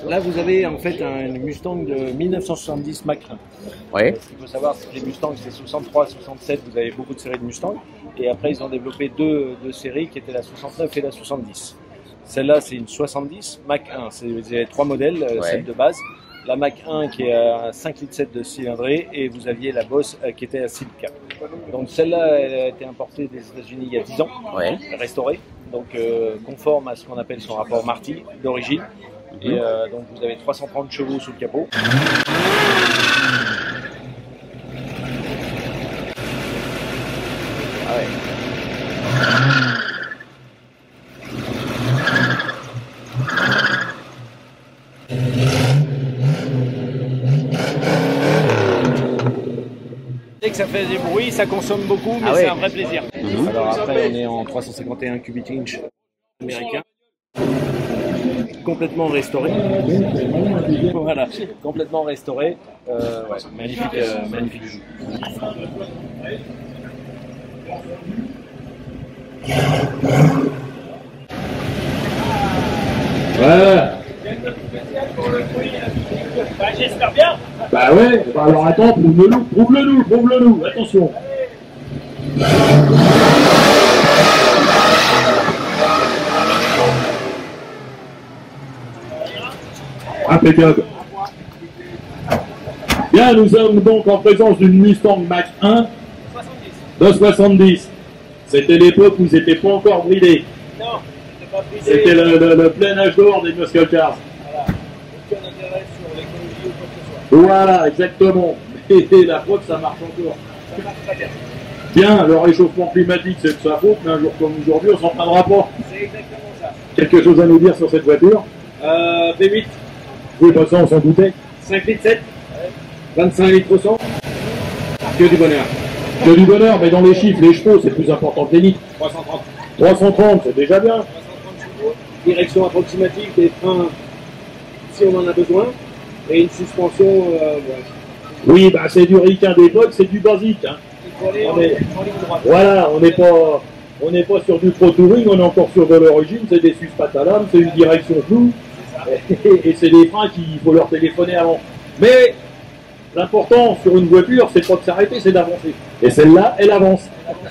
Là, vous avez en fait un Mustang de 1970 Mach 1. Ouais. Ce qu'il faut savoir, c'est que les Mustangs, c'est 63, 67, vous avez beaucoup de séries de Mustang. Et après, ils ont développé deux séries qui étaient la 69 et la 70. Celle-là, c'est une 70 Mach 1. C'est trois modèles, celle de base. La Mach 1 qui est à 5,7 litres de cylindrée et vous aviez la Boss qui était à 6 litres. Donc celle-là, elle a été importée des États-Unis il y a 10 ans, restaurée, donc conforme à ce qu'on appelle son rapport Marty d'origine. Et donc vous avez 330 chevaux sous le capot. Ah ouais. Dès que ça fait des bruits, ça consomme beaucoup, mais c'est un vrai plaisir. Alors après, on est en 351 cubic inch américain. Complètement restauré. Voilà, complètement restauré. Ouais, magnifique, magnifique. Voilà. Bah, j'espère bien. Bah ouais, bah alors attends, prouve-le-nous, attention. Impeccable. Bien, nous sommes donc en présence d'une Mustang Mach 1 de 70. C'était l'époque où ils n'étaient pas encore bridés. Non, c'était pas bridé. C'était le plein âge d'or des muscle cars. Voilà. Aucun intérêt sur l'écologie ou quoi que ce soit. Voilà, exactement. Et la preuve, ça marche encore. Ça marche très bien. Bien, le réchauffement climatique, c'est de sa faute, mais un jour comme aujourd'hui, on s'en prendra pas. C'est exactement ça. Quelque chose à nous dire sur cette voiture? V8. Oui, pas ça, on s'en doutait. 5 litres 7. 25 litres au 100. Que du bonheur. Que du bonheur, mais dans les chiffres, les chevaux, c'est plus important que les litres. 330. 330, c'est déjà bien. 330 chevaux. Direction approximative des freins si on en a besoin. Et une suspension. Oui, bah c'est du ricain d'époque, c'est du basique. Hein. Il faut aller en ligne droite. Voilà, on n'est pas sur du pro touring, on est encore sur de l'origine, c'est des suspensions à lame, c'est une direction floue. Et c'est des freins qu'il faut leur téléphoner avant. Mais l'important sur une voiture, c'est pas de s'arrêter, c'est d'avancer. Et celle-là, elle avance.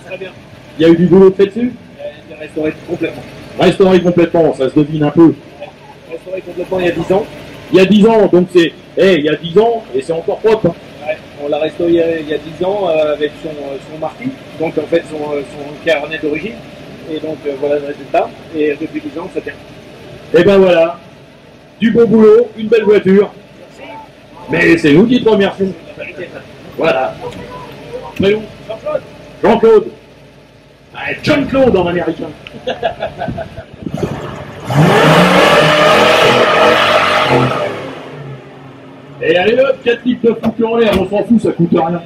Très bien. Il y a eu du boulot de fait dessus? Elle est restaurée complètement. Restauré complètement, ça se devine un peu. Restaurée complètement il y a 10 ans. Il y a 10 ans, donc c'est... il y a 10 ans, et c'est encore propre. Hein. Ouais, on l'a restauré il y a 10 ans avec son Marty, donc en fait son carnet d'origine. Et donc voilà le résultat. Et depuis 10 ans, ça tient. Et ben voilà. Du bon boulot, une belle voiture. Mais c'est nous qui te remercions. Voilà. Mais où? Jean-Claude. Jean-Claude en américain. Et allez hop, 4 litres de foutu en l'air, on s'en fout, ça coûte rien.